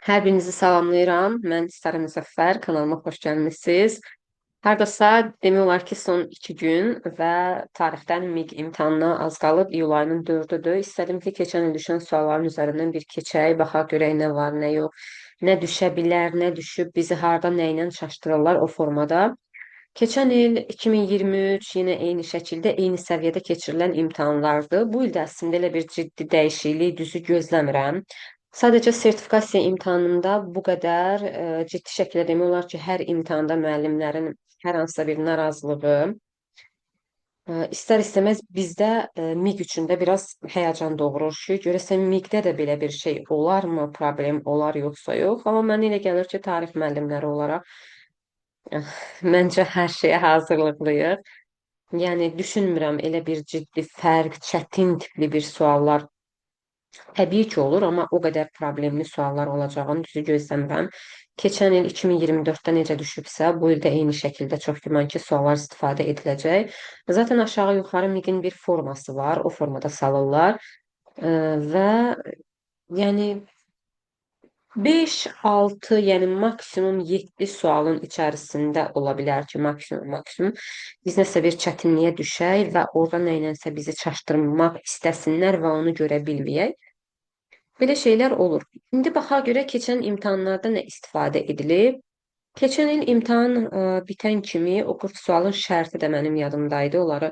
Hər birinizi salamlayıram. Mən Sara Müzəffər, kanalıma xoş gəlmisiniz. Hardasa demək olar ki, son 2 gün və tarixdən MIQ imtahanına az qalıb. İyul ayının 4-üdür. İstədim ki, keçən il düşən sualların üzərindən bir keçək, baxaq görək nə var, nə yox, nə düşə bilər, nə düşüb, bizi harda, nə ilə çaşdırırlar o formada. Keçən il 2023 yenə eyni şəkildə, eyni səviyyədə keçirilən imtahanlardır. Bu il də əslində elə bir ciddi dəyişiklik düzü gözləmirəm. Sadəcə sertifikasiya imtahanında bu qədər ciddi şəkildə demək olar ki, hər imtahanda müəllimlərin hər hansısa bir narazılığı, istər-istəməz bizdə MIQ üçün də biraz həyəcan doğurur ki, görəsən MIQ-də də belə bir şey olarmı, problem olar yoxsa yox. Amma mənə elə gəlir ki, tarix müəllimləri olaraq məncə hər şeyə hazırlıqlıyıq. Yəni düşünmürəm elə bir ciddi fərq, çətin tipli bir suallar təbii ki olur, amma o qədər problemli suallar olacağını düzü gözləmirəm. Keçən il 2024-də necə düşübsə, bu il də eyni şəkildə çox güman ki, suallar istifadə ediləcək. Zaten aşağı-yuxarı MIQ-in bir forması var, o formada salırlar. Və yəni 5-6, yəni maksimum 7 sualın içərisində ola bilər ki, maksimum biz nəsə bir çətinliyə düşək və orada nəyləsə bizi çaşdırmaq istəsinlər və onu görə bilməyək. Belə şeylər olur. İndi baxaq görək keçən imtahanlarda nə istifadə edilib. Keçən il imtahan bitən kimi o 40 sualın şərti də mənim yadımdaydı. Onları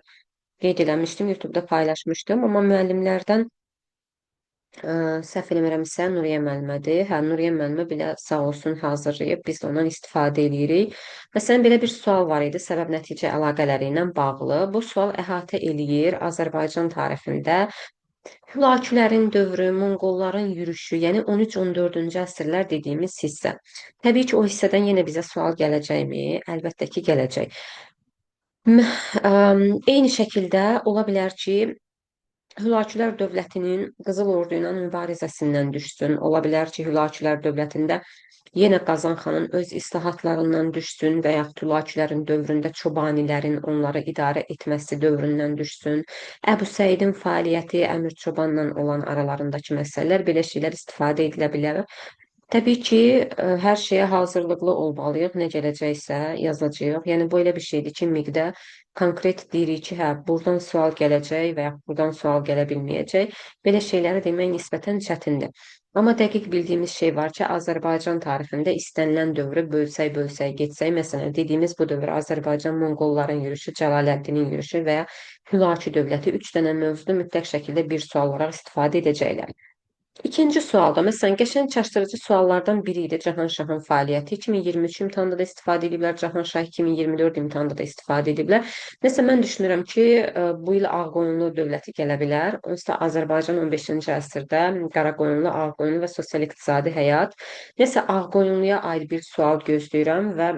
qeyd eləmişdim, YouTube-da paylaşmışdım. Amma müəllimlərdən səhv eləmirəmsə Nuriyə müəllimədir. Hə, Nuriyə müəllimə belə sağ olsun hazırlayıb, biz də ondan istifadə edirik. Məsələn, belə bir sual var idi, səbəb-nəticə əlaqələri ilə bağlı. Bu sual əhatə eləyir Azərbaycan tarixində Hülakülərin dövrü, Monqolların yürüşü, yəni 13-14-cü əsrlər dediyimiz hissə. Təbii ki, o hissədən yenə bizə sual gələcəkmi? Əlbəttə ki, gələcək. Eyni şəkildə ola bilər ki, Hülakülər dövlətinin Qızıl Ordu ilə mübarizəsindən düşsün. Ola bilər ki, Hülakülər dövlətində yenə Qazan xanın öz islahatlarından düşsün və yaxud Hülakülərin dövründə Çobanilərin onları idarə etməsi dövründən düşsün. Əbu Səidin fəaliyyəti Əmir Çobanla olan aralarındakı məsələlər, belə şeylər istifadə edilə bilər. Təbii ki, hər şeyə hazırlıqlı olmalıyıq. Nə gələcəksə yazacağıq. Yəni bu elə bir şeydir ki, MIQ-də konkret deyirik ki, hə, buradan sual gələcək və ya buradan sual gələ bilməyəcək. Belə şeyləri demək nisbətən çətindir. Amma dəqiq bildiyimiz şey var ki, Azərbaycan tarixində istənilən dövrü bölsək, getsək, məsələn, dediyimiz bu dövr Azərbaycan Monqolların yürüşü, Cəlaləddinin yürüşü və ya Hülaki dövləti 3 dənə mövzuda mütləq şəkildə bir sual olaraq istifadə edəcəklər. İkinci sualda, məsələn, qəşəng çaşdırıcı suallardan biri idi Cahanşahın fəaliyyəti. 2023 imtahanda da istifadə ediblər, Cahanşah 2024 imtahanda da istifadə ediblər. Məsələn, mən düşünürəm ki, bu il Ağqoyunlu dövləti gələ bilər. Onsuz da Azərbaycan 15-ci əsrdə Qaraqoyunlu, Ağqoyunlu və sosial-iqtisadi həyat. Nəsə Ağqoyunluya aid bir sual gözləyirəm və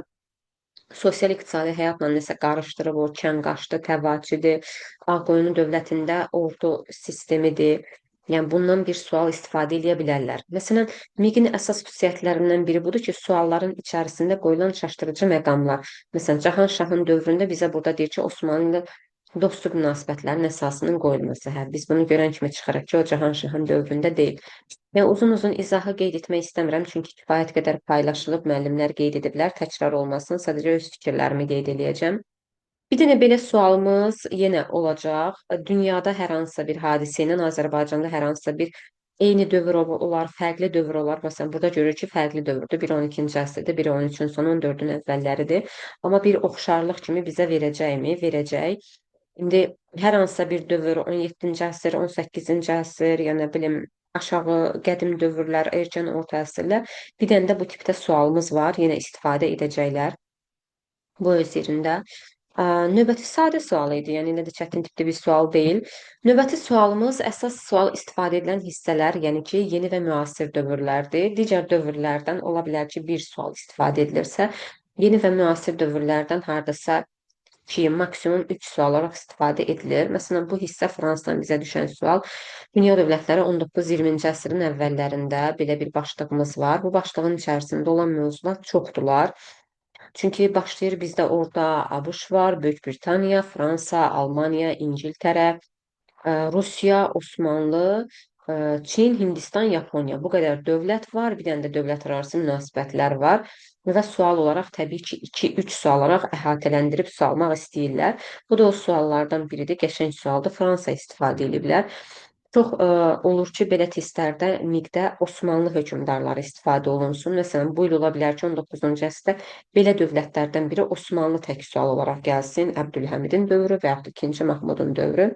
sosial-iqtisadi həyatla nəsə qarışdırıb, o kənqaşdı, təvaçidir, Ağqoyunlu dövlətində ordu sistemidir. Yəni bundan bir sual istifadə edə bilərlər. Məsələn, MIQ-in əsas xüsusiyyətlərindən biri budur ki, sualların içərisində qoyulan çaşdırıcı məqamlar. Məsələn, Cahanşahın dövründə bizə burada deyir ki, Osmanlı ilə dostluq münasibətlərinin əsasının qoyulması. Hə, biz bunu görən kimi çıxarıq ki, o Cahanşahın dövründə deyil. Yəni uzun-uzun izahı qeyd etmək istəmirəm, çünki kifayət qədər paylaşılıb, müəllimlər qeyd ediblər, təkrar olmasın, sadəcə öz fikirlərimi qeyd edəcəm. Bir dənə belə sualımız yenə olacaq. Dünyada hər hansısa bir hadisə ilə Azərbaycanda hər hansısa bir eyni dövr olar, fərqli dövr olar. Məsələn, burada görürük ki, fərqli dövrdür. Biri 12-ci əsrdir, biri 13-ün sonu, 14-ün əvvəlləridir. Amma bir oxşarlıq kimi bizə verəcəkmi? Verəcək. İndi hər hansısa bir dövr 17-ci əsr, 18-ci əsr, yəni nə bilim aşağı qədim dövrlər, erkən orta əsrlər. Bir dənə də bu tipdə sualımız var. Yenə istifadə edəcəklər. Bu öz yerində. Növbəti sadə sual idi, yəni elə də çətin tipli bir sual deyil. Növbəti sualımız əsas sual istifadə edilən hissələr, yəni ki, yeni və müasir dövrlərdir. Digər dövrlərdən ola bilər ki, bir sual istifadə edilirsə, yeni və müasir dövrlərdən hardasa 2, maksimum 3 sual olaraq istifadə edilir. Məsələn, bu hissə Fransadan bizə düşən sual. Dünya dövlətləri 19-20-ci əsrin əvvəllərində belə bir başlığımız var. Bu başlığın içərisində olan mövzular çoxdular. Çünki başlayır bizdə orada ABŞ var, Böyük Britaniya, Fransa, Almaniya, İngiltərə, Rusiya, Osmanlı. Çin, Hindistan, Yaponiya. Bu qədər dövlət var. Bir dənə də dövlətlərarası münasibətlər var. Və sual olaraq təbii ki, 2-3 sual olaraq əhatələndirib sualmaq istəyirlər. Bu da o suallardan biridir. Qəşəng sualdır. Fransa istifadə ediblər. Çox olur ki, belə testlərdə miqdə Osmanlı hökmdarları istifadə olunsun. Məsələn, bu il ola bilər ki, 19-cu əsrdə belə dövlətlərdən biri Osmanlı tək sual olaraq gəlsin. Əbdülhəmidin dövrü və yaxud 2-ci Mahmudun dövrü.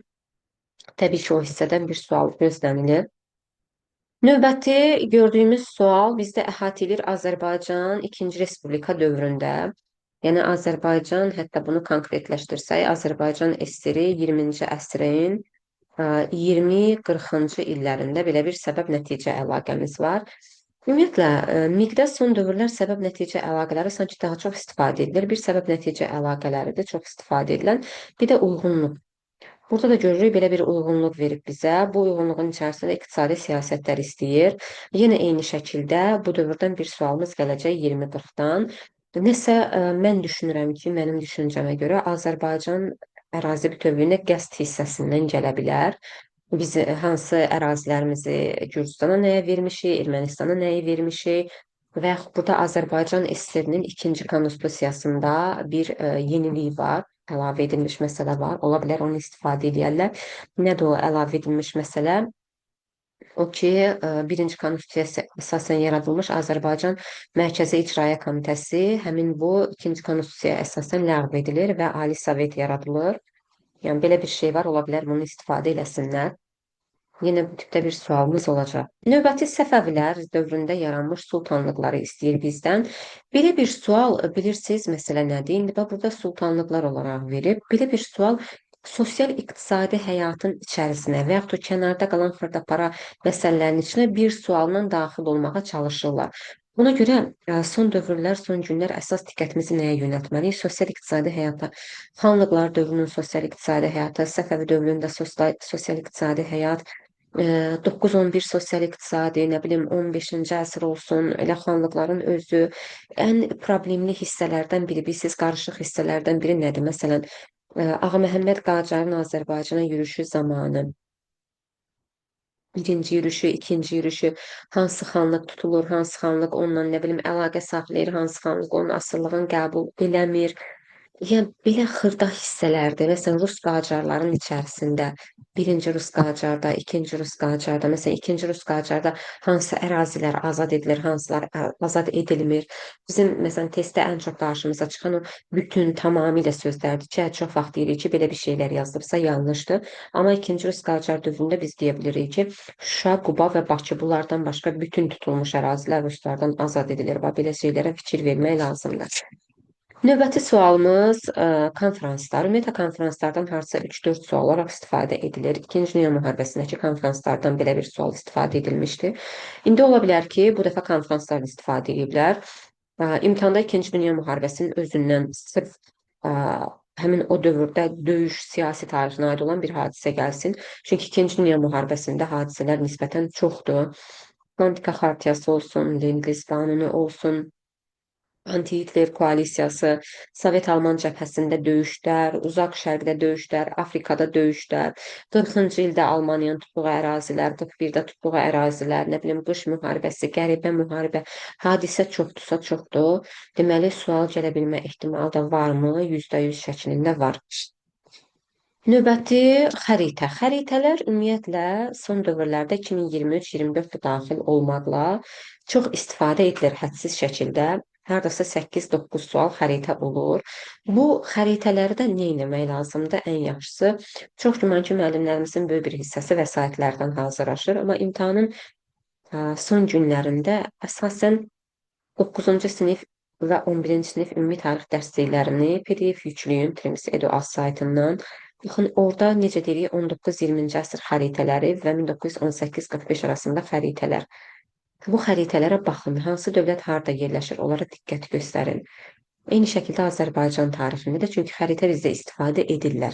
Təbii ki, o hissədən bir sual gözlənilir. Növbəti gördüyümüz sual bizdə əhatə edir Azərbaycan 2-ci Respublika dövründə. Yəni Azərbaycan, hətta bunu konkretləşdirsək, Azərbaycan SSR 20-ci əsrin 20-40-cı illərində belə bir səbəb-nəticə əlaqəmiz var. Ümumiyyətlə, miqdə son dövrlər səbəb-nəticə əlaqələri sanki daha çox istifadə edilir. Bir səbəb-nəticə əlaqələridir çox istifadə edilən. Bir də uyğunluq. Burada da görürük belə bir uyğunluq verib bizə. Bu uyğunluğun içərisində iqtisadi siyasətlər istəyir. Yenə eyni şəkildə bu dövrdən bir sualımız gələcək 20-40-dan. Nəsə mən düşünürəm ki, mənim düşüncəmə görə Azərbaycan ərazi bütövlüyünə qəsd hissəsindən gələ bilər. Biz hansı ərazilərimizi Gürcüstana nəyə vermişik, Ermənistana nəyə vermişik və yaxud burada Azərbaycan SSR-nin ikinci konstitusiyasında bir yenilik var, əlavə edilmiş məsələ var. Ola bilər onu istifadə edərlər. Nədir o əlavə edilmiş məsələ? O ki, birinci konstitusiyası əsasən yaradılmış Azərbaycan Mərkəzi İcraiyyə Komitəsi həmin bu ikinci konstitusiyaya əsasən ləğv edilir və Ali Sovet yaradılır. Yəni belə bir şey var, ola bilər bunu istifadə eləsinlər. Yenə bu tipdə bir sualımız olacaq. Növbəti Səfəvilər dövründə yaranmış sultanlıqları istəyir bizdən. Belə bir sual, bilirsiniz, məsələ nədir? İndi burada sultanlıqlar olaraq verib. Belə bir sual sosial-iqtisadi həyatın içərisinə və yaxud da kənarda qalan xırdapara məsələlərin içinə bir sualla daxil olmağa çalışırlar. Buna görə son dövrlər, son günlər əsas diqqətimizi nəyə yönəltməliyik? Sosial-iqtisadi həyata, xanlıqlar dövrünün sosial-iqtisadi həyatı, Səfəvi dövründə sosial-iqtisadi həyat, 9-11 sosial-iqtisadi, nə bilim 15-ci əsr olsun, elə xanlıqların özü ən problemli hissələrdən biri, bilirsiz, qarışıq hissələrdən biri nədir? Məsələn, Ağa Məhəmməd Qacarın Azərbaycana yürüşü zamanı birinci yürüşü, ikinci yürüşü, hansı xanlıq tutulur, hansı xanlıq onunla nə bilim əlaqə saxlayır, hansı xanlıq onun asılılığını qəbul eləmir. Yəni belə xırda hissələrdir. Məsələn, Rus Qacarların içərisində birinci Rus Qacarda, ikinci Rus Qacarda, məsələn, ikinci Rus Qacarda hansı ərazilər azad edilir, hansılar azad edilmir. Bizim məsələn testdə ən çox qarşımıza çıxan o bütün tamamilə sözlərdir ki, çox vaxt deyirik ki, belə bir şeylər yazılıbsa yanlışdır. Amma ikinci Rus Qacar dövründə biz deyə bilirik ki, Şuşa, Quba və Bakı bunlardan başqa bütün tutulmuş ərazilər ruslardan azad edilir. Və belə şeylərə fikir vermək lazımdır. Növbəti sualımız konferanslar. Ümumiyyətlə konferanslardan hardasa 3-4 sual olaraq istifadə edilir. İkinci Dünya müharibəsindəki konferanslardan belə bir sual istifadə edilmişdi. İndi ola bilər ki, bu dəfə konferanslardan istifadə ediblər. İmtahanda İkinci Dünya müharibəsinin özündən sırf həmin o dövrdə döyüş siyasi tarixinə aid olan bir hadisə gəlsin. Çünki İkinci Dünya müharibəsində hadisələr nisbətən çoxdur. Atlantika xartiyası olsun, Lend-Liz qanunu olsun, Anti-Hitler koalisiyası, Sovet-Alman cəbhəsində döyüşlər, Uzaq Şərqdə döyüşlər, Afrikada döyüşlər, 40-cı ildə Almaniyanın tutduğu ərazilər, 41-də tutduğu ərazilər, nə bilim, qış müharibəsi, qəribə müharibə, hadisə çoxdursa çoxdur. Deməli, sual gələ bilmə ehtimalı da varmı? %100 şəklində var. Növbəti xəritə. Xəritələr ümumiyyətlə son dövrlərdə 2023-24 daxil olmaqla çox istifadə edilir hədsiz şəkildə. Hardasa 8-9 sual xəritə olur. Bu xəritələri də nə etmək lazımdır? Ən yaxşısı, çox güman ki, müəllimlərimizin böyük bir hissəsi vəsaitlərdən hazırlaşır. Amma imtahanın son günlərində əsasən 9-cu sinif və 11-ci sinif ümumi tarix dərsliklərini PDF yükləyin Trims Edu az saytından. Baxın, orada necə deyirik, 19-20-ci əsr xəritələri və 1918-45 arasında xəritələr. Bu xəritələrə baxın, hansı dövlət harda yerləşir, onlara diqqət göstərin. Eyni şəkildə Azərbaycan tarixində də, çünki xəritə bizdə istifadə edirlər.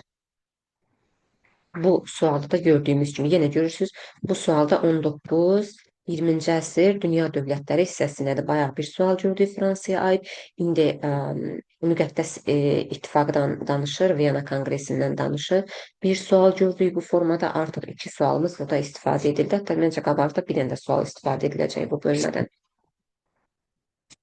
Bu sualda da gördüyümüz kimi, yenə görürsünüz, bu sualda 19 20-ci əsr dünya dövlətləri hissəsindədir. Bayaq bir sual gördük Fransaya aid. İndi Müqəddəs İttifaqdan danışır, Viyana Konqresindən danışır. Bir sual gördük bu formada, artıq iki sualımız burada istifadə edildi. Hətta məncə qabaqda bir dənə də sual istifadə ediləcək bu bölmədən.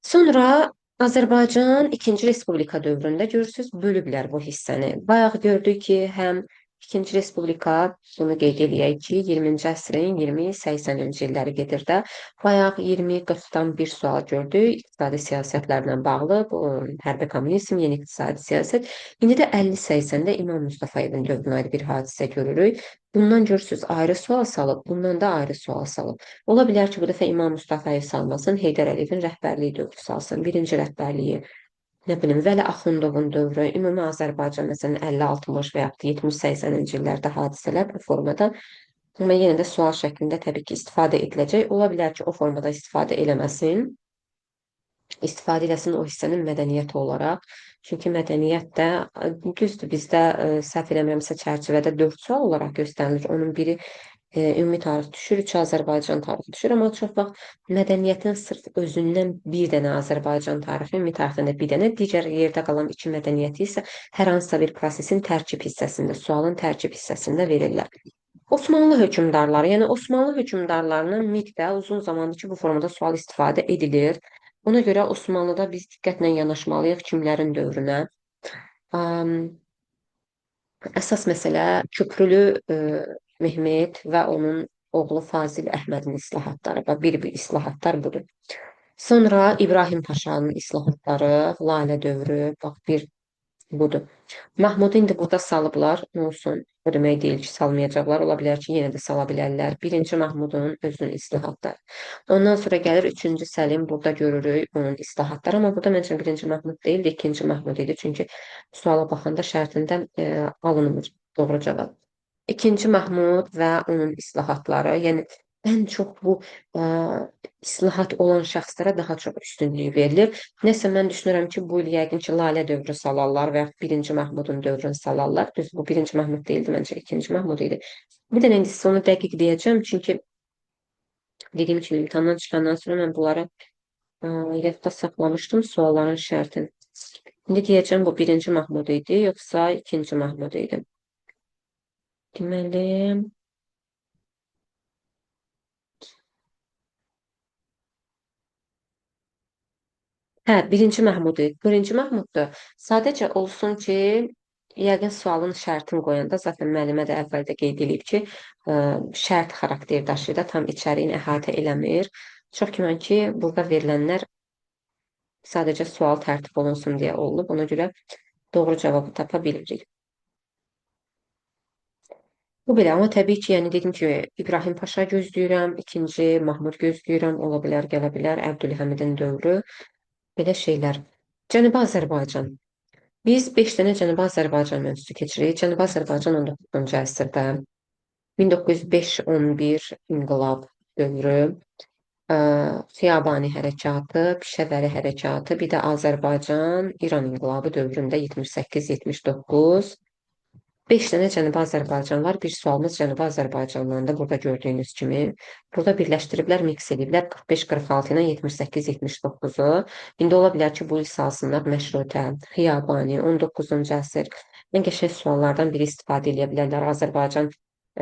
Sonra Azərbaycan İkinci Respublika dövründə görürsüz, bölüblər bu hissəni. Bayaq gördük ki, həm İkinci Respublika, bunu qeyd eləyək ki, 20-ci əsrin 20-80-ci illəri gedir də. Bayaq 20-40-dan bir sual gördük, iqtisadi siyasətlərlə bağlı, bu hərbi kommunizm, yeni iqtisadi siyasət. İndi də 50-80-də İmam Mustafayevin dövrünə aid bir hadisə görürük. Bundan görürsüz, ayrı sual salıb, bundan da ayrı sual salıb. Ola bilər ki, bu dəfə İmam Mustafayev salmasın, Heydər Əliyevin rəhbərliyi dövrü salsın, birinci rəhbərliyi, nə bilim, Vəli Axundovun dövrü, ümumi Azərbaycan, məsələn, 50-60 və yaxud da 70-80-ci illərdə hadisələr bu formada, amma yenə də sual şəklində təbii ki, istifadə ediləcək. Ola bilər ki, o formada istifadə eləməsin, istifadə eləsin o hissənin mədəniyyəti olaraq. Çünki mədəniyyət də, düzdür, bizdə səhv eləmirəmsə çərçivədə 4 sual olaraq göstərilir. Onun biri ümumi tarix düşür, 3 Azərbaycan tarixi düşür, amma çox vaxt mədəniyyətin sırf özündən bir dənə Azərbaycan tarixi, ümumi tarixdən də bir dənə, digər yerdə qalan iki mədəniyyəti isə hər hansısa bir prosesin tərkib hissəsində, sualın tərkib hissəsində verirlər. Osmanlı hökmdarları, yəni Osmanlı hökmdarlarının MİQ-də uzun zamandır ki, bu formada sual istifadə edilir. Ona görə Osmanlıda biz diqqətlə yanaşmalıyıq kimlərin dövrünə. Əsas məsələ Köprülü Mehmet və onun oğlu Fazil Əhmədin islahatları və bir islahatlar budur. Sonra İbrahim Paşanın islahatları, Lalə dövrü, bax bir budur. Mahmudu indi burada salıblar, nə olsun, o demək deyil ki, salmayacaqlar, ola bilər ki, yenə də sala bilərlər. Birinci Mahmudun özünün islahatları. Ondan sonra gəlir 3-cü Səlim, burada görürük onun islahatları, amma burada məncə birinci Mahmud deyil, ikinci Mahmud idi, çünki suala baxanda şərtində alınmır doğru cavab. İkinci Mahmud və onun islahatları, yəni ən çox bu islahat olan şəxslərə daha çox üstünlük verilir. Nəsə mən düşünürəm ki, bu il yəqin ki, Lalə dövrü salarlar və ya birinci Mahmudun dövrünü salarlar. Düz bu birinci Mahmud deyildi, məncə ikinci Mahmud idi. Bir dənə indi onu dəqiq deyəcəm, çünki dediyim kimi imtahandan çıxandan sonra mən bunları yadda saxlamışdım sualların şərtini. İndi deyəcəm bu birinci Mahmud idi, yoxsa ikinci Mahmud idi. Deməli, hə, birinci Məhmud idi. Birinci Məhmuddur. Sadəcə olsun ki, yəqin sualın şərtini qoyanda zaten müəllimə də əvvəldə qeyd edib ki, şərt xarakter daşıyır da tam içəriyin əhatə eləmir. Çox güman ki, burada verilənlər sadəcə sual tərtib olunsun deyə olub. Ona görə doğru cavabı tapa bilirik. Bu belə, amma təbii ki, yəni dedim ki, İbrahim Paşa gözləyirəm, ikinci Mahmud gözləyirəm, ola bilər, gələ bilər, Əbdülhəmidin dövrü, belə şeylər. Cənubi Azərbaycan. Biz 5 dənə Cənubi Azərbaycan mövzusu keçirik. Cənubi Azərbaycan 19-cu əsrdə 1905-11 inqilab dövrü, Xiyabani hərəkatı, Pişəvəri hərəkatı, bir də Azərbaycan-İran inqilabı dövründə 78-79. 5 dənə Cənubi Azərbaycan var. Bir sualımız Cənubi Azərbaycandan da burada gördüyünüz kimi. Burada birləşdiriblər, miks ediblər 45-46 ilə 78-79-u. İndi ola bilər ki, bu il salsınlar Məşrutə, Xiyabani, 19-cu əsr. Ən qəşəng suallardan biri istifadə edə bilərlər. Azərbaycan,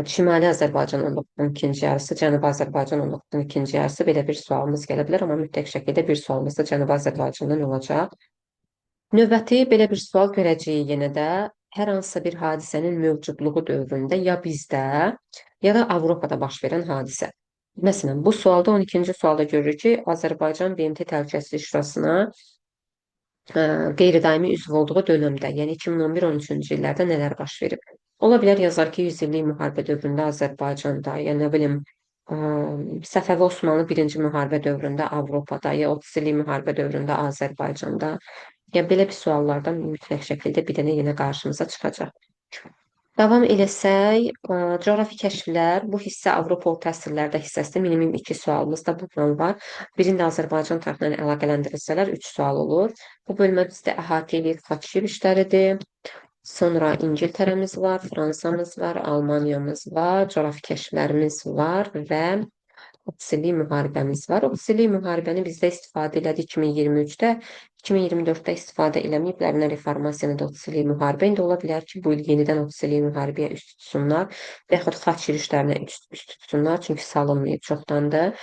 Şimali Azərbaycan 19-un ikinci yarısı, Cənubi Azərbaycan 19-un ikinci yarısı, belə bir sualımız gələ bilər, amma mütləq şəkildə bir sualımız da Cənubi Azərbaycandan olacaq. Növbəti belə bir sual görəcəyik yenə də. Hər hansısa bir hadisənin mövcudluğu dövründə ya bizdə, ya da Avropada baş verən hadisə. Məsələn, bu sualda 12-ci sualda görürük ki, Azərbaycan BMT Təhlükəsizlik Şurasına qeyri-daimi üzv olduğu dönəmdə, yəni 2011-13-cü illərdə nələr baş verib? Ola bilər yazar ki, 100 illik müharibə dövründə Azərbaycanda, yəni nə bilim, Səfəvi Osmanlı 1-ci müharibə dövründə Avropada, ya 30 illik müharibə dövründə Azərbaycanda, ya belə bir suallardan mütləq şəkildə bir dənə yenə qarşımıza çıxacaq. Davam eləsək, coğrafi kəşflər, bu hissə Avropa orta əsrlərdə hissəsində minimum 2 sualımız da bundan var. Birində Azərbaycan tərəfindən əlaqələndirilsələr 3 sual olur. Bu bölmə bizdə əhatə edir xaç işləridir. Sonra İngiltərəmiz var, Fransamız var, Almaniyamız var, coğrafi kəşflərimiz var və 30 illik müharibəmiz var. 30 illik müharibəni bizdə istifadə elədi 2023-də, 2024-də istifadə eləməyiblər. Nə reformasiyanı da 30 illik müharibə. İndi ola bilər ki, bu il yenidən 30 illik müharibəyə üst tutsunlar və yaxud xaç yürüşlərinə üst tutsunlar, çünki salınmayıb çoxdandır.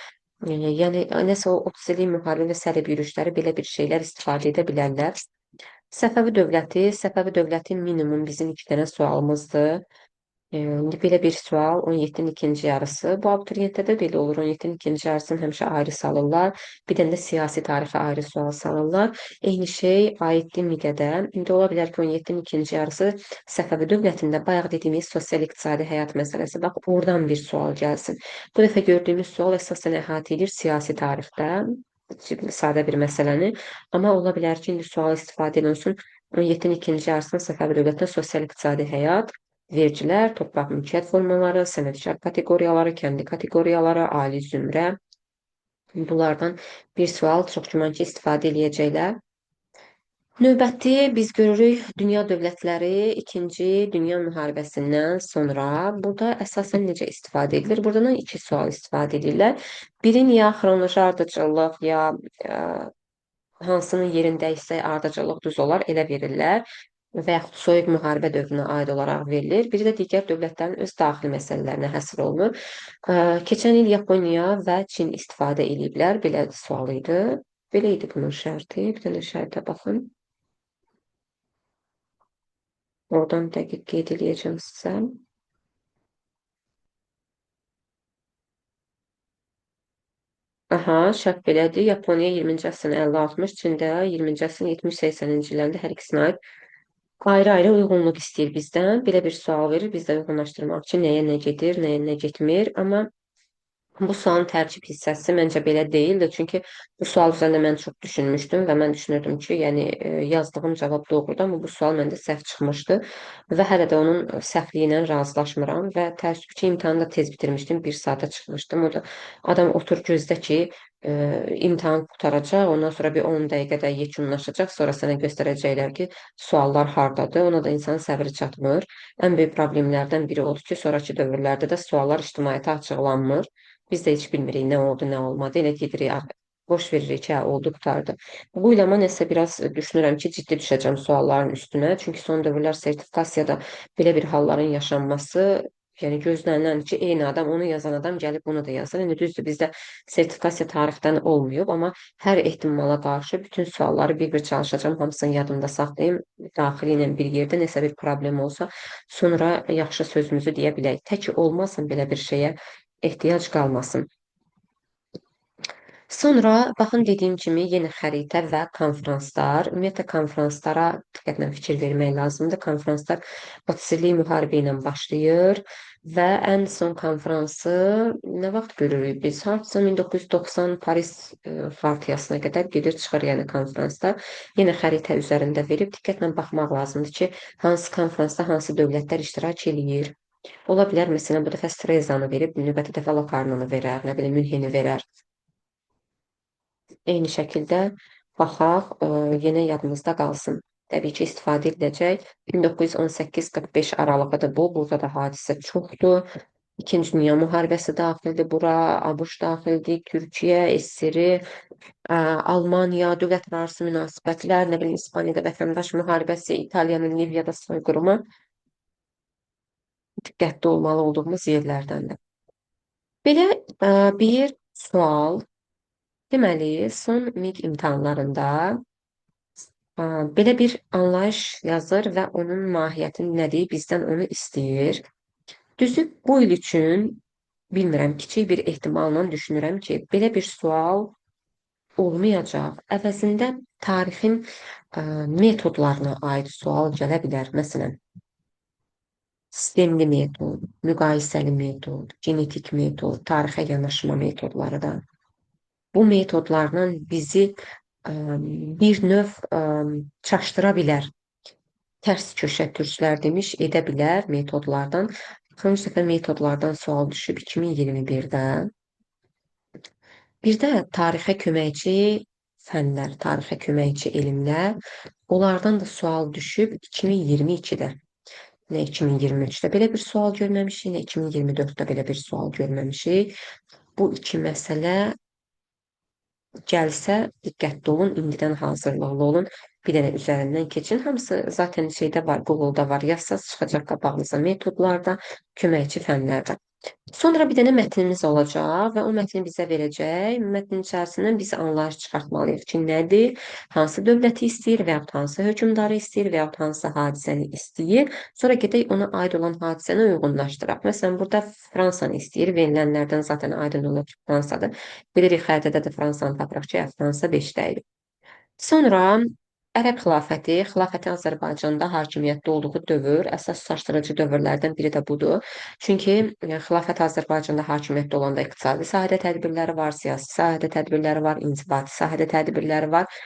Yəni nəsə o 30 illik müharibə və sərhəd yürüşləri belə bir şeylər istifadə edə bilərlər. Səfəvi dövləti minimum bizim iki dənə sualımızdır. İndi belə bir sual 17-nin ikinci yarısı. Bu abituriyentdə də belə olur. 17-nin ikinci yarısını həmişə ayrı salırlar. Bir dənə də siyasi tarixə ayrı sual salırlar. Eyni şey aiddir MİQə-də. İndi ola bilər ki, 17-nin ikinci yarısı Səfəvi dövlətində bayaq dediyimiz sosial-iqtisadi həyat məsələsi. Bax, oradan bir sual gəlsin. Bu dəfə gördüyümüz sual əsasən əhatə edir siyasi tarixdə. Sadə bir məsələni. Amma ola bilər ki, indi sual istifadə olunsun. 17-nin ikinci yarısında Səfəvi dövlətində sosial-iqtisadi həyat, vergilər, torpaq mülkiyyət formaları, sənətkar kateqoriyaları, kəndi kateqoriyaları, ali zümrə. Bunlardan bir sual çox güman ki, istifadə eləyəcəklər. Növbəti biz görürük dünya dövlətləri 2-ci Dünya müharibəsindən sonra burada əsasən necə istifadə edilir? Buradan iki sual istifadə edirlər. Birin ya xronoloji ardıcıllıq, ya hansının yerində isə ardıcıllıq düz olar, elə verirlər və yaxud soyuq müharibə dövrünə aid olaraq verilir. Biri də digər dövlətlərin öz daxili məsələlərinə həsr olunur. Keçən il Yaponiya və Çin istifadə ediblər. Belə sual idi. Belə idi bunun şərti. Bir dənə şərtə baxın. Oradan dəqiq qeyd edəcəm sizə. Aha, şərt belədir. Yaponiya 20-ci əsrin 50-60, Çində 20-ci əsrin 70-80-ci illərində hər ikisinə aid ayrı-ayrı uyğunluq istəyir bizdən. Belə bir sual verir, biz də uyğunlaşdırmaq üçün nəyə nə gedir, nəyə nə getmir. Amma bu sualın tərkib hissəsi məncə belə deyildi. Çünki bu sual üzərində mən çox düşünmüşdüm və mən düşünürdüm ki, yəni yazdığım cavab doğrudur, amma bu sual məndə səhv çıxmışdı və hələ də onun səhvliyi ilə razılaşmıram və təəssüf ki, imtahanı da tez bitirmişdim. Bir saata çıxmışdım. O da adam otur gözlə ki, imtahan qurtaracaq, ondan sonra bir 10 dəqiqədə yekunlaşacaq, sonra sənə göstərəcəklər ki, suallar hardadır. Ona da insanın səbri çatmır. Ən böyük problemlərdən biri odur ki, sonrakı dövrlərdə də suallar ictimaiyyətə açıqlanmır. Biz də heç bilmirik nə oldu, nə olmadı. Elə gedirik, boş veririk, hə, oldu, qurtardı. Bu il amma nəsə biraz düşünürəm ki, ciddi düşəcəm sualların üstünə. Çünki son dövrlər sertifikasiyada belə bir halların yaşanması, yəni gözlənilən ki, eyni adam, onu yazan adam gəlib bunu da yazır. Yəni düzdür, bizdə sertifikasiya tarixdən olmayıb, amma hər ehtimala qarşı bütün sualları bir-bir çalışacağam, hamısını yadımda saxlayım. Daxili ilə bir yerdə nəsə bir problem olsa, sonra yaxşı sözümüzü deyə bilək. Tək olmasın belə bir şeyə ehtiyac qalmasın. Sonra baxın dediyim kimi yenə xəritə və konfranslar. Ümumiyyətlə konfranslara diqqətlə fikir vermək lazımdır. Konfranslar 30 illik müharibə ilə başlayır və ən son konfransı nə vaxt görürük biz? Hardasa 1990 Paris Xartiyasına qədər gedir çıxır, yəni konfranslar. Yenə xəritə üzərində verib diqqətlə baxmaq lazımdır ki, hansı konfransda hansı dövlətlər iştirak eləyir. Ola bilər, məsələn, bu dəfə Strezanı verib, növbəti dəfə Locarnonu verər, nə bilim, Münheni verər. Eyni şəkildə baxaq, yenə yadımızda qalsın. Təbii ki, istifadə ediləcək. 1918-45 aralığıdır bu. Burada da hadisə çoxdur. İkinci Dünya müharibəsi daxildir bura, ABŞ daxildir, Türkiyə, SSR, Almaniya, dövlətlərarası münasibətlər, nə bilim, İspaniyada vətəndaş müharibəsi, İtaliyanın Liviyada soyqırımı diqqətli olmalı olduğumuz yerlərdəndir. Belə bir sual, deməli, son MİQ imtahanlarında belə bir anlayış yazır və onun mahiyyəti nədir, bizdən onu istəyir. Düzü bu il üçün, bilmirəm, kiçik bir ehtimalla düşünürəm ki, belə bir sual olmayacaq. Əvəzində tarixin metodlarına aid sual gələ bilər. Məsələn, sistemli metod, müqayisəli metod, genetik metod, tarixə yanaşma metodları da. Bu metodlarla bizi bir növ çaşdıra bilər. Tərs köşə türklər demiş, edə bilər metodlardan. Axırıncı dəfə metodlardan sual düşüb 2021-də. Bir də tarixə köməkçi fənlər, tarixə köməkçi elmlər, onlardan da sual düşüb 2022-də. Nə 2023-də belə bir sual görməmişik, nə 2024-də belə bir sual görməmişik. bu iki məsələ gəlsə diqqətli olun, indidən hazırlıqlı olun. Bir dənə üzərindən keçin. Hamısı zaten şeydə var, Google-da var. Yazsaz çıxacaq qabağınıza metodlarda, köməkçi fənlərdə. Sonra bir dənə mətnimiz olacaq və o mətni bizə verəcək. Mətnin içərisindən biz anlayış çıxartmalıyıq ki, nədir, hansı dövləti istəyir və yaxud hansı hökmdarı istəyir və yaxud hansı hadisəni istəyir. Sonra gedək ona aid olan hadisəni uyğunlaşdıraq. Məsələn, burada Fransanı istəyir. Verilənlərdən zaten aydın olur ki, Fransadır. Bilirik, xəritədə də Fransanı tapırıq ki, Fransa 5-də idi. Sonra Ərəb xilafəti Azərbaycanda hakimiyyətdə olduğu dövr, əsas çaşdırıcı dövrlərdən biri də budur. Çünki xilafət Azərbaycanda hakimiyyətdə olanda iqtisadi sahədə tədbirləri var, siyasi sahədə tədbirləri var, inzibati sahədə tədbirləri var.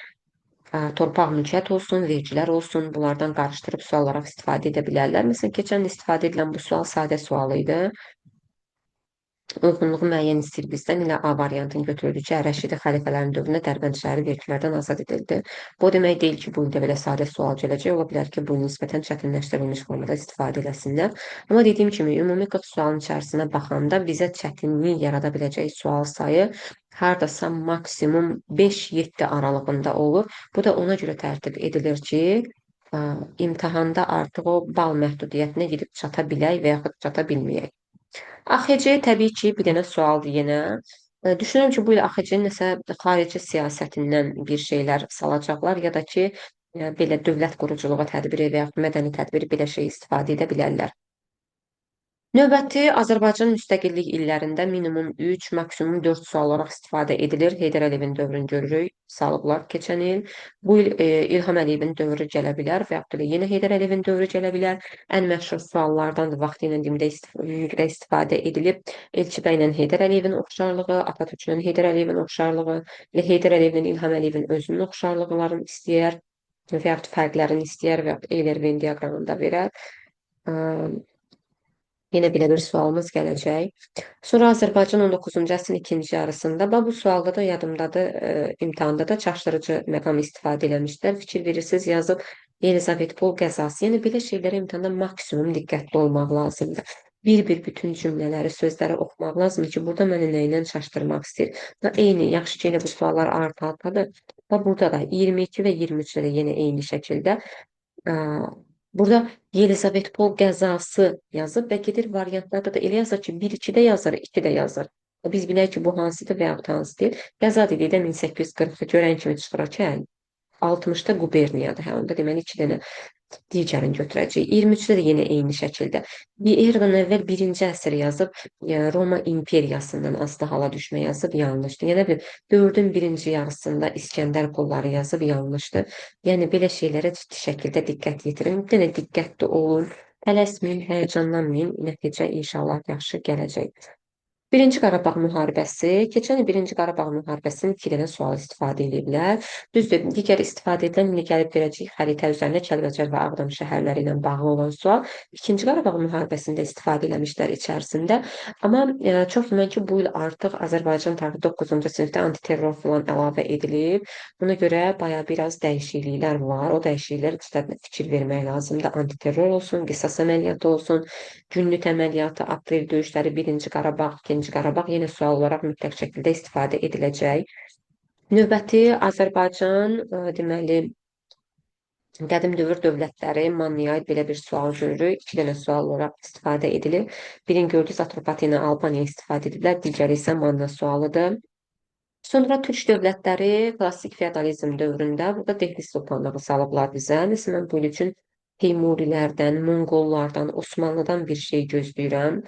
Torpaq mülkiyyət olsun, vergilər olsun, bunlardan qarışdırıb sual olaraq istifadə edə bilərlər. Məsələn, keçən istifadə edilən bu sual sadə sual idi. Uyğunluğu müəyyən istəyir bizdən. Elə A variantını götürürük ki, Rəşidi xəlifələrin dövründə Dərbənd şəhəri vergilərdən azad edildi. Bu demək deyil ki, bu ildə belə sadə sual gələcək. Ola bilər ki, bu nisbətən çətinləşdirilmiş formada istifadə eləsinlər. Amma dediyim kimi, ümumi 40 sualın içərisinə baxanda bizə çətinlik yarada biləcək sual sayı hardasa maksimum 5-7 aralığında olur. Bu da ona görə tərtib edilir ki, imtahanda artıq o bal məhdudiyyətinə gedib çata bilək və yaxud çata bilməyək. AXC təbii ki, bir dənə sualdır yenə. Düşünürəm ki, bu il AXC-nin nəsə xarici siyasətindən bir şeylər salacaqlar ya da ki, belə dövlət quruculuğu tədbiri və yaxud mədəni tədbiri belə şey istifadə edə bilərlər. Növbəti Azərbaycan müstəqillik illərində minimum 3, maksimum 4 sual olaraq istifadə edilir. Heydər Əliyevin dövrünü görürük, salıblar keçən il. Bu il İlham Əliyevin dövrü gələ bilər və yaxud da yenə Heydər Əliyevin dövrü gələ bilər. Ən məşhur suallardan da vaxtı ilə dimdə istifadə edilib. Elçibə ilə Heydər Əliyevin oxşarlığı, Atatürklə Heydər Əliyevin oxşarlığı və Heydər Əliyevlə İlham Əliyevin özünün oxşarlıqlarını istəyər və yaxud fərqlərini istəyər və yaxud Eyler-Venn diaqramında verər. Yenə belə bir sualımız gələcək. Sonra Azərbaycan 19-cu əsrin ikinci yarısında, bu sualda da yadımdadır, imtahanda da çaşdırıcı məqam istifadə eləmişlər. Fikir verirsiniz, yazıb Yelizavetpol qəzası. Yəni belə şeylərə imtahanda maksimum diqqətli olmaq lazımdır. Bir-bir bütün cümlələri, sözləri oxumaq lazımdır ki, burada məni nə ilə çaşdırmaq istəyir. Eyni, yaxşı ki, elə bu suallar arta-artadır. Burada da 22 və 23-də də yenə eyni şəkildə burada Yelizavetpol qəzası yazıb və gedir variantlarda da elə yazır ki, 1-2-də yazır, 2-də yazır. Biz bilək ki, bu hansıdır və yaxud hansı deyil. Qəza dedikdə 1840 görən kimi çıxır ki, 60-da quberniyadır. Onda deməli 2 dənə digərini götürəcək. 23-də də yenə eyni şəkildə. Eradan əvvəl 1-ci əsr yazıb, Roma imperiyasından asılı hala düşmə yazıb, yanlışdır. Yəni 4-ün 1-ci yarısında İskəndər qulları yazıb, yanlışdır. Yəni belə şeylərə ciddi şəkildə diqqət yetirin. Bir dənə diqqətli olun, tələsməyin, həyəcanlanmayın. Nəticə inşallah yaxşı gələcək. Birinci Qarabağ müharibəsi. Keçən il Birinci Qarabağ müharibəsinin 2 dənə sual istifadə ediblər. Düzdür, digər istifadə edilən indi gəlib verəcək xəritə üzərində Kəlbəcər və Ağdam şəhərləri ilə bağlı olan sual. İkinci Qarabağ müharibəsində istifadə eləmişlər içərisində. Amma çox güman ki, bu il artıq Azərbaycan tarixi 9-cu sinifdə antiterror falan əlavə edilib. Buna görə baya biraz dəyişikliklər var. O dəyişikliklər üstədə fikir vermək lazımdır. Antiterror olsun, qisas əməliyyatı olsun, Günnüt əməliyyatı, aprel döyüşləri, 1-ci Qarabağ, 2-ci Qarabağ yenə sual olaraq mütləq şəkildə istifadə ediləcək. Növbəti Azərbaycan, deməli, qədim dövr dövlətləri, Mannaya aid belə bir sual görürük. 2 dənə sual olaraq istifadə edilir. Birini gördünüz, Atropatena, Albaniya istifadə ediblər, digəri isə Manna sualıdır. Sonra Türk dövlətləri klassik feodalizm dövründə burada Dehli sultanlığı salıblar bizə. Məsələn, bunun üçün Teymurilərdən, Monqollardan, Osmanlıdan bir şey gözləyirəm.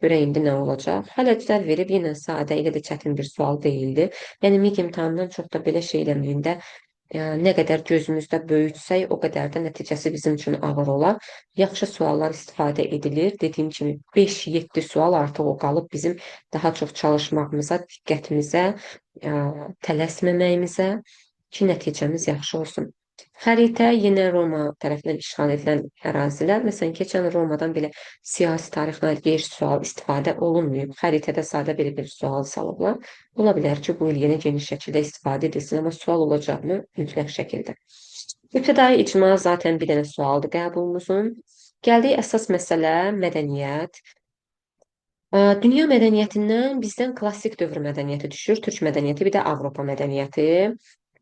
Görək indi nə olacaq. Xələtlər verib yenə sadə, elə də çətin bir sual deyildi. Yəni MİQ imtahanından çox da belə şey eləməyində nə qədər gözümüzdə böyütsək, o qədər də nəticəsi bizim üçün ağır olar. Yaxşı suallar istifadə edilir. Dediyim kimi 5-7 sual artıq o qalıb bizim daha çox çalışmağımıza, diqqətimizə, tələsməməyimizə ki, nəticəmiz yaxşı olsun. Xəritə yenə Roma tərəfindən işğal edilən ərazilər. Məsələn, keçən Romadan belə siyasi tarixlə ilgili sual istifadə olunmayıb. Xəritədə sadə belə bir sual salıblar. Ola bilər ki, bu il yenə geniş şəkildə istifadə edilsin, amma sual olacaqmı? Mütləq şəkildə. İbtidai icma zaten bir dənə sualdır qəbulumuzun. Gəldik əsas məsələ mədəniyyət. Dünya mədəniyyətindən bizdən klassik dövr mədəniyyəti düşür, Türk mədəniyyəti, bir də Avropa mədəniyyəti.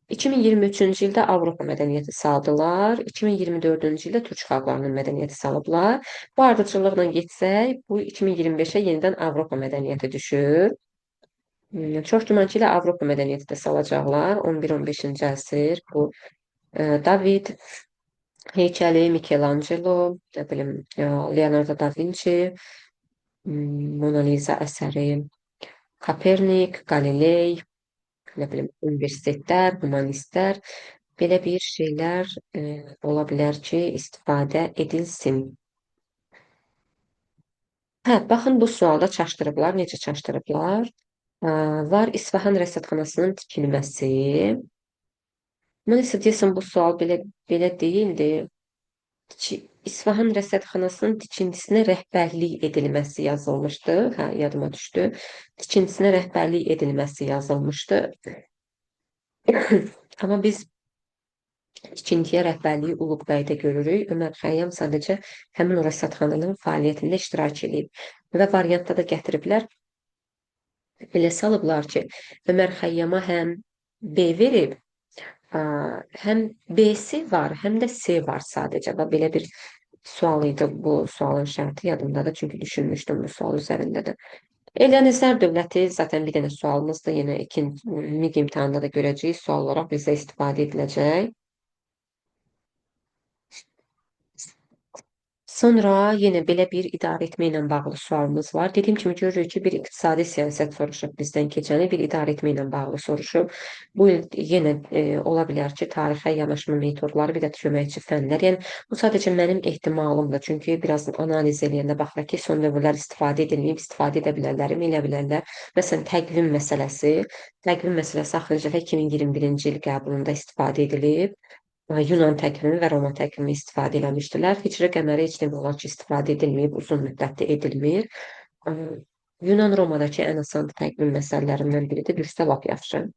2023-cü ildə Avropa mədəniyyəti saldılar, 2024-cü ildə Türk xalqlarının mədəniyyəti salıblar. Bu ardıcıllıqla getsək, bu 2025-ə yenidən Avropa mədəniyyəti düşür. Çox güman ki, elə Avropa mədəniyyəti də salacaqlar. 11-15-ci əsr bu David heykəli, Michelangelo, nə bilim, Leonardo da Vinci, Mona Lisa əsəri, Kopernik, Qaliley, nə bilim, universitetlər, humanistlər, belə bir şeylər ola bilər ki, istifadə edilsin. Hə, baxın bu sualda çaşdırıblar. Necə çaşdırıblar? Var İsfahan rəsədxanasının tikilməsi. Mən isə deyəsən bu sual belə deyildi. İsfahan rəsədxanasının tikintisinə rəhbərlik edilməsi yazılmışdı. Hə, yadıma düşdü. Tikintisinə rəhbərlik edilməsi yazılmışdı. Amma biz tikintiyə rəhbərliyi Uluqbəydə görürük. Ömər Xəyyam sadəcə həmin o rəsədxananın fəaliyyətində iştirak edib. Və variantda da gətiriblər. Elə salıblar ki, Ömər Xəyyama həm B verib, həm B-si var, həm də C var sadəcə. Və belə bir sual idi, bu sualın şərti yadımdadır, çünki düşünmüşdüm bu sual üzərində də. Elyanizlər dövləti zaten bir dənə sualımızdır. Yenə ikinci MİQ imtahanında da görəcəyik. Sual olaraq bizə istifadə ediləcək. Sonra yenə belə bir idarə etmə ilə bağlı sualımız var. Dediyim kimi görürük ki, bir iqtisadi siyasət soruşub bizdən keçəni, bir idarə etmə ilə bağlı soruşub. Bu il yenə ola bilər ki, tarixə yanaşma metodları, bir də köməkçi fənlər. Yəni bu sadəcə mənim ehtimalımdır. Çünki biraz analiz edəndə baxırıq ki, son dövrlər istifadə edilməyib, istifadə edə bilərlər, elə bilərlər. Məsələn, təqvim məsələsi. Təqvim məsələsi axırıncı dəfə 2021-ci il qəbulunda istifadə edilib. Yunan təqvimi və Roma təqvimi istifadə eləmişdilər. Hicri qəməri heç demək olar ki, istifadə edilməyib, uzun müddətdə edilmir. Yunan Romadakı ən asan təqvim məsələlərindən biridir, düşsə lap yaxşı.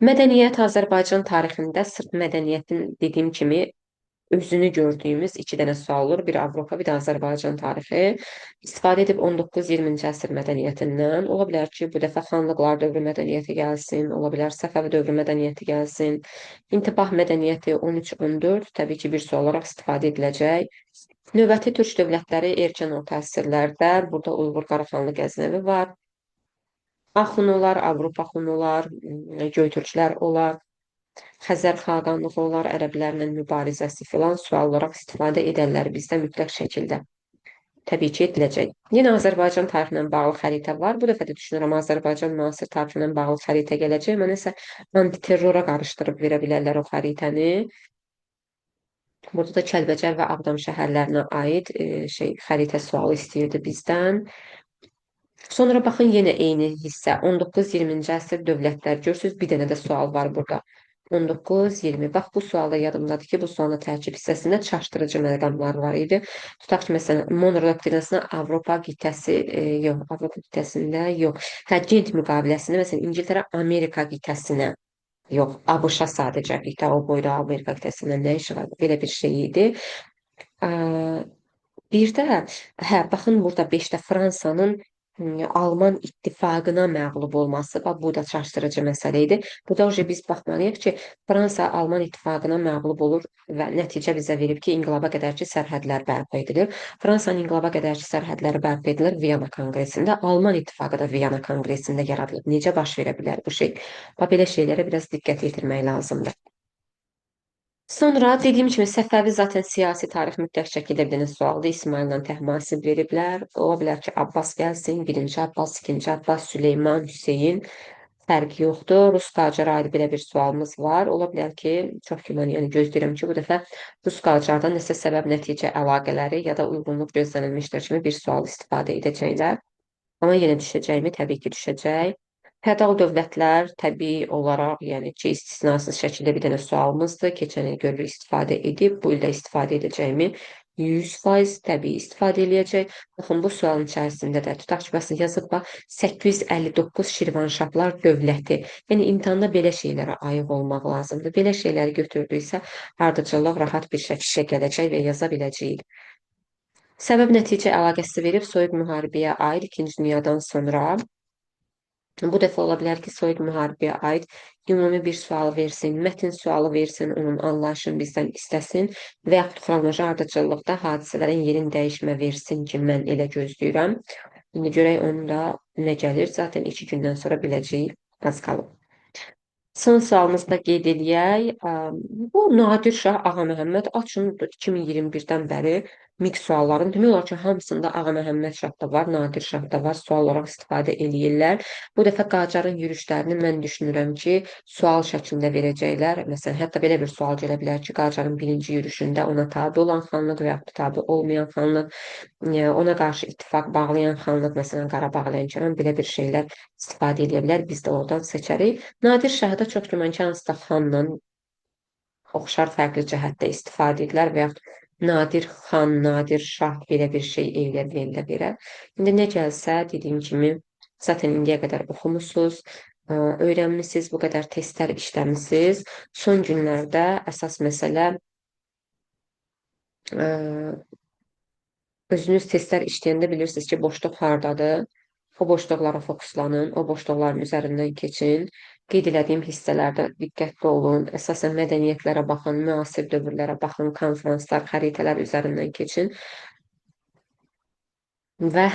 Mədəniyyət Azərbaycan tarixində sırf mədəniyyətin dediyim kimi özünü gördüyümüz iki dənə sual olur. Bir Avropa, bir də Azərbaycan tarixi. İstifadə edib 19-20-ci əsr mədəniyyətindən. Ola bilər ki, bu dəfə xanlıqlar dövrü mədəniyyəti gəlsin, ola bilər Səfəvi dövrü mədəniyyəti gəlsin. İntibah mədəniyyəti 13-14 təbii ki, bir sual olaraq istifadə ediləcək. Növbəti türk dövlətləri erkən orta əsrlərdə, burada Uyğur Qaraxanlı Qəznəvi var. Axunolar, Avropa Axunolar, Göytürklər olar. Xəzər xaqanlığı olar, ərəblərlə mübarizəsi filan sual olaraq istifadə edərlər bizdə mütləq şəkildə. Təbii ki, ediləcək. Yenə Azərbaycan tarixindən bağlı xəritə var. Bu dəfə də düşünürəm Azərbaycan müasir tarixindən bağlı xəritə gələcək. Mənə isə antiterrora qarışdırıb verə bilərlər o xəritəni. Burada da Kəlbəcər və Ağdam şəhərlərinə aid xəritə sualı istəyirdi bizdən. Sonra baxın yenə eyni hissə 19-20-ci əsr dövlətlər. Görürsünüz bir dənə də sual var burada. 19-20. Bax bu sualda yadımdadır ki, bu sualın tərkib hissəsində çaşdırıcı məqamlar var idi. Tutaq ki, məsələn, Monroe doktrinasına Avropa qitəsi, yox, Avropa qitəsində yox. Hə, Gent müqaviləsində, məsələn, İngiltərə Amerika qitəsinə, yox, ABŞ-a sadəcə qitə, o boyda Amerika qitəsindən nə işi var? Belə bir şey idi. Bir də, hə, baxın burada 5-də Fransanın Alman ittifaqına məğlub olması, bax bu da çaşdırıcı məsələ idi. Burada biz baxmalıyıq ki, Fransa Alman ittifaqına məğlub olur və nəticə bizə verib ki, inqilaba qədərki sərhədlər bərpa edilir. Fransanın inqilaba qədərki sərhədləri bərpa edilir Viyana konqresində. Alman ittifaqı da Viyana konqresində yaradılıb. Necə baş verə bilər bu şey? Bax belə şeylərə biraz diqqət yetirmək lazımdır. Sonra dediyim kimi Səfəvi zaten siyasi tarix mütləq şəkildə bir dənə sualdır. İsmayılla Təhmasib veriblər. Ola bilər ki, Abbas gəlsin, birinci Abbas, ikinci Abbas, Süleyman, Hüseyin. Fərqi yoxdur. Rus Qacar'a aid belə bir sualımız var. Ola bilər ki, çox güman, yəni gözləyirəm ki, bu dəfə Rus Qacar'dan nəsə səbəb nəticə əlaqələri ya da uyğunluq gözlənilmişdir kimi bir sual istifadə edəcəklər. Amma yenə düşəcəkmi? Təbii ki, düşəcək. Fədal dövlətlər təbii olaraq, yəni ki, istisnasız şəkildə bir dənə sualımızdır. Keçən il görülür istifadə edib, bu ildə istifadə edəcəkmi? 100% təbii istifadə eləyəcək. Baxın, bu sualın içərisində də tutaq ki, bəs yazıb bax 859 Şirvanşahlar dövləti. Yəni imtahanda belə şeylərə ayıq olmaq lazımdır. Belə şeyləri götürdüksə, ardıcıllıq rahat bir şəkildə gələcək və yaza biləcəyik. Səbəb-nəticə əlaqəsi verib soyuq müharibəyə aid İkinci Dünyadan sonra bu dəfə ola bilər ki, soyuq müharibəyə aid ümumi bir sual versin, mətn sualı versin, onun anlayışını bizdən istəsin və yaxud xronoloji ardıcıllıqda hadisələrin yerin dəyişmə versin ki, mən elə gözləyirəm. İndi görək onun da nə gəlir. Zaten 2 gündən sonra biləcəyik, az qalıb. Son sualımızda qeyd eləyək. Bu Nadir Şah Ağa Məhəmməd açın 2021-dən bəri mix sualların demək olar ki, hamısında Ağa Məhəmməd Şah da var, Nadir Şah da var, sual olaraq istifadə eləyirlər. Bu dəfə Qacarın yürüşlərini mən düşünürəm ki, sual şəklində verəcəklər. Məsələn, hətta belə bir sual gələ bilər ki, Qacarın birinci yürüşündə ona tabe olan xanlıq və yaxud tabe olmayan xanlıq, ona qarşı ittifaq bağlayan xanlıq, məsələn, Qarabağ, Lənkəran belə bir şeylər istifadə edə bilər. Biz də oradan seçərik. Nadir Şahı da çox güman ki, hansısa xanla oxşar fərqli cəhətdə istifadə edilər və yaxud Nadir xan, Nadir şah belə bir şey eləyə bilər. İndi nə gəlsə, dediyim kimi, zaten indiyə qədər oxumusunuz, öyrənmisiniz, bu qədər testlər işləmisiniz. Son günlərdə əsas məsələ özünüz testlər işləyəndə bilirsiniz ki, boşluq hardadır. O boşluqlara fokuslanın, o boşluqların üzərindən keçin. Qeyd elədiyim hissələrdə diqqətli olun. Əsasən mədəniyyətlərə baxın, müasir dövrlərə baxın, konferanslar, xəritələr üzərindən keçin. Və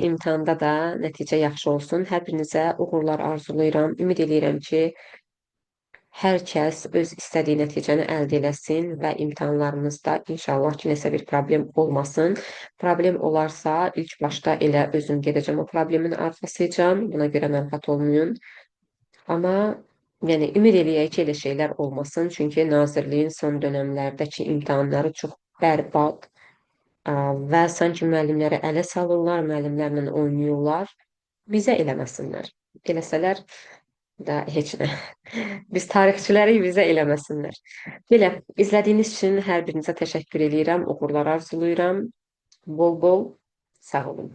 imtahanda da nəticə yaxşı olsun. Hər birinizə uğurlar arzulayıram. Ümid edirəm ki, hər kəs öz istədiyi nəticəni əldə eləsin və imtahanlarınızda inşallah ki, nəsə bir problem olmasın. Problem olarsa, ilk başda elə özüm gedəcəm o problemin arxasıcan. Buna görə narahat olmayın. Amma yəni ümid eləyək ki, elə şeylər olmasın. Çünki Nazirliyin son dönəmlərdəki imtahanları çox bərbad və sanki müəllimləri ələ salırlar, müəllimlərlə oynayırlar. Bizə eləməsinlər. Eləsələr da heç nə. Biz tarixçilərik, bizə eləməsinlər. Belə, izlədiyiniz üçün hər birinizə təşəkkür edirəm, uğurlar arzulayıram. Bol bol sağ olun.